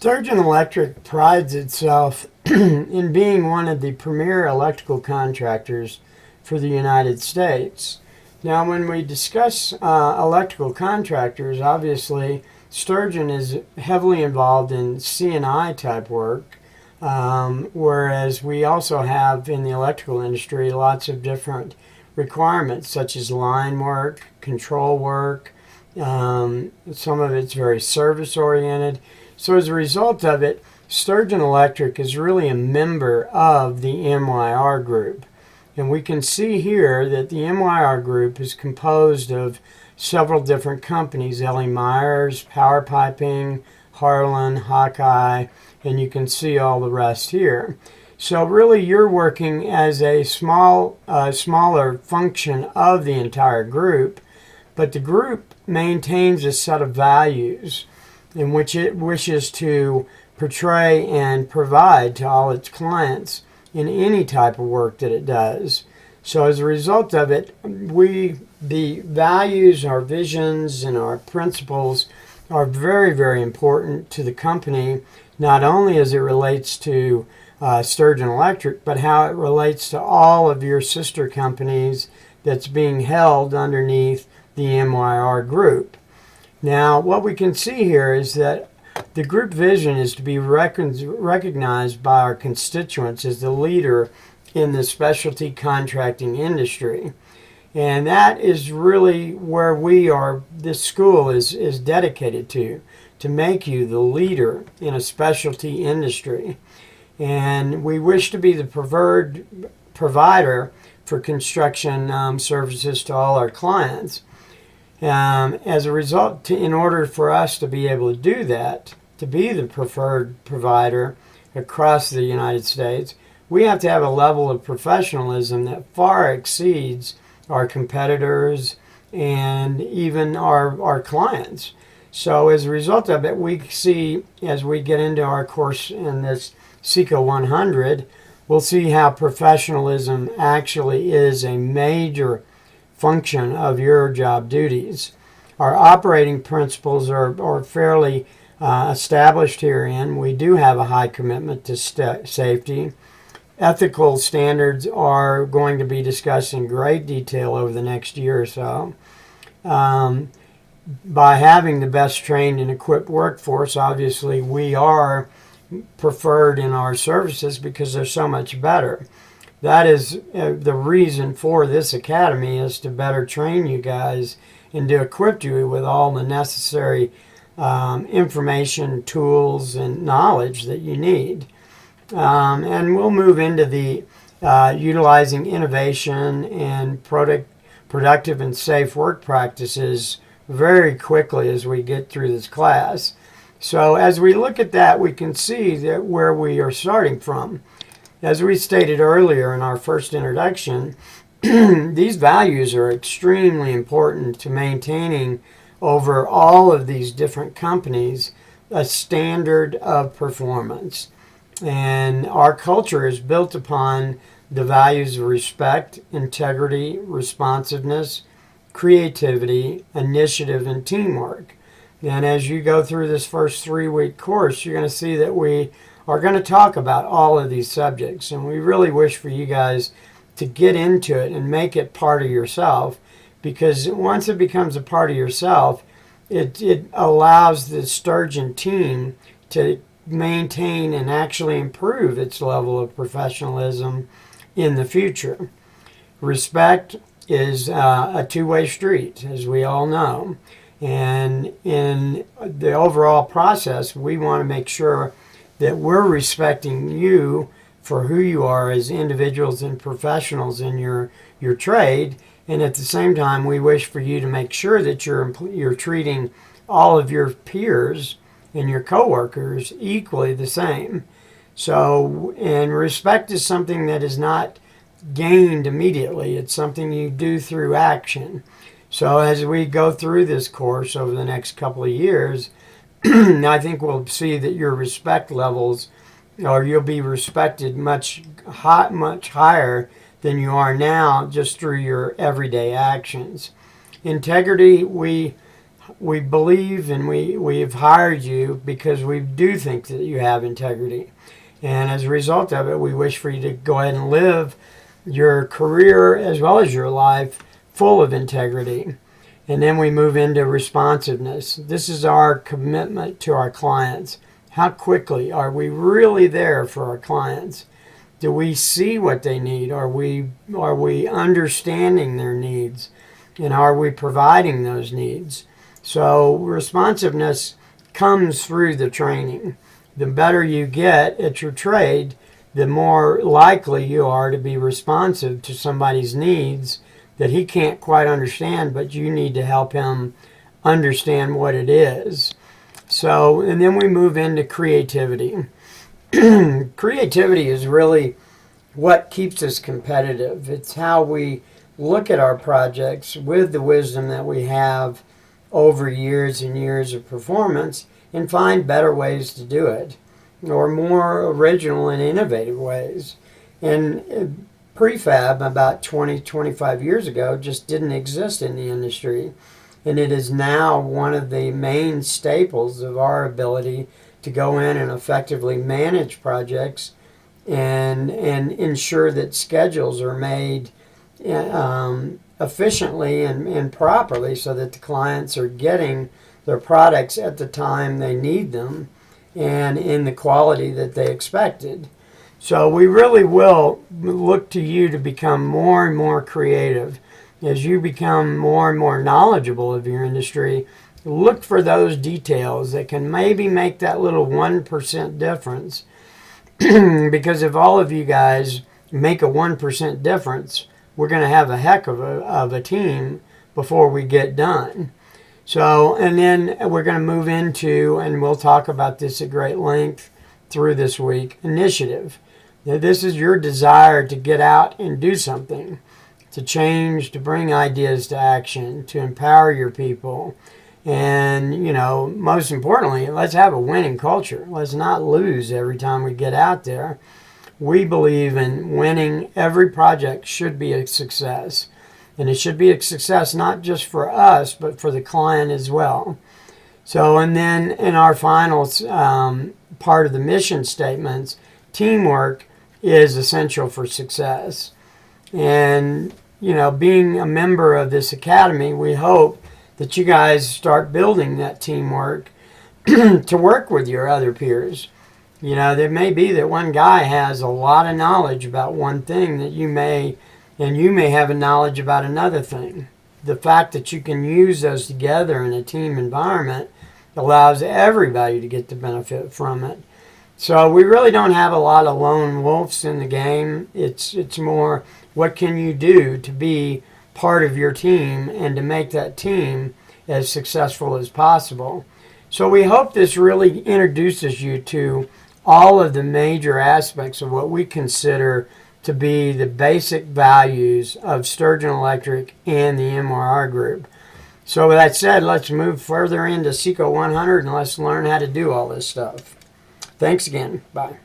Sturgeon Electric prides itself in being one of the premier electrical contractors for the United States. Now, when we discuss electrical contractors, obviously Sturgeon is heavily involved in C&I type work, whereas we also have in the electrical industry lots of different requirements such as line work, control work. Some of it's very service oriented. So as a result of it, Sturgeon Electric is really a member of the MYR group. And we can see here that the MYR group is composed of several different companies: L.E. Myers, Power Piping, Harlan, Hawkeye, and you can see all the rest here. So really you're working as a smaller function of the entire group, but the group maintains a set of values in which it wishes to portray and provide to all its clients in any type of work that it does. So as a result of it, the values, our visions, and our principles are very, very important to the company, not only as it relates to Sturgeon Electric, but how it relates to all of your sister companies that's being held underneath the MYR group. Now, what we can see here is that the group vision is to be recognized by our constituents as the leader in the specialty contracting industry. And that is really where this school is dedicated to make you the leader in a specialty industry. And we wish to be the preferred provider for construction services to all our clients. As a result, in order for us to be able to do that, to be the preferred provider across the United States, we have to have a level of professionalism that far exceeds our competitors and even our clients. So as a result of it, we see, as we get into our course in this SECO 100, we'll see how professionalism actually is a major function of your job duties. Our operating principles are fairly established herein. We do have a high commitment to safety. Ethical standards are going to be discussed in great detail over the next year or so. By having the best trained and equipped workforce, obviously we are preferred in our services because they're so much better. That is the reason for this academy, is to better train you guys and to equip you with all the necessary information, tools, and knowledge that you need. And we'll move into the utilizing innovation and productive and safe work practices very quickly as we get through this class. So as we look at that, we can see that where we are starting from. As we stated earlier in our first introduction, these values are extremely important to maintaining over all of these different companies a standard of performance. And our culture is built upon the values of respect, integrity, responsiveness, creativity, initiative, and teamwork. And as you go through this first 3-week course, you're going to see that we are going to talk about all of these subjects. And we really wish for you guys to get into it and make it part of yourself, because once it becomes a part of yourself, it allows the Sturgeon team to maintain and actually improve its level of professionalism in the future. Respect is a two-way street, as we all know. And in the overall process, we want to make sure that we're respecting you for who you are as individuals and professionals in your trade. And at the same time, we wish for you to make sure that you're treating all of your peers and your coworkers equally the same. So, and respect is something that is not gained immediately. It's something you do through action. So as we go through this course over the next couple of years, I think we'll see that your respect levels, or you'll be respected much higher than you are now just through your everyday actions. Integrity, we we believe and we've hired you because we do think that you have integrity. And as a result of it, we wish for you to go ahead and live your career as well as your life full of integrity. And then we move into responsiveness. This is our commitment to our clients. How quickly are we really there for our clients? Do we see what they need? Are we understanding their needs? And are we providing those needs? So responsiveness comes through the training. The better you get at your trade, the more likely you are to be responsive to somebody's needs that he can't quite understand, but you need to help him understand what it is. So, and then we move into creativity. Creativity is really what keeps us competitive. It's how we look at our projects with the wisdom that we have over years and years of performance and find better ways to do it, or more original and innovative ways. And prefab about 25 years ago just didn't exist in the industry, and it is now one of the main staples of our ability to go in and effectively manage projects and ensure that schedules are made efficiently and properly so that the clients are getting their products at the time they need them and in the quality that they expected. So we really will look to you to become more and more creative. As you become more and more knowledgeable of your industry, look for those details that can maybe make that little 1% difference. Because if all of you guys make a 1% difference, we're going to have a heck of a team before we get done. So, and then we're going to move into, and we'll talk about this at great length through this week, initiative. Now, this is your desire to get out and do something, to change, to bring ideas to action, to empower your people. And, most importantly, let's have a winning culture. Let's not lose every time we get out there. We believe in winning. Every project should be a success. And it should be a success not just for us, but for the client as well. So, and then in our final part of the mission statements, teamwork is essential for success. And, being a member of this academy, we hope that you guys start building that teamwork to work with your other peers. There may be that one guy has a lot of knowledge about one thing that you may have a knowledge about another thing. The fact that you can use those together in a team environment allows everybody to get the benefit from it. So we really don't have a lot of lone wolves in the game. It's more, what can you do to be part of your team and to make that team as successful as possible. So we hope this really introduces you to all of the major aspects of what we consider to be the basic values of Sturgeon Electric and the MRR Group. So with that said, let's move further into SECO 100 and let's learn how to do all this stuff. Thanks again. Bye.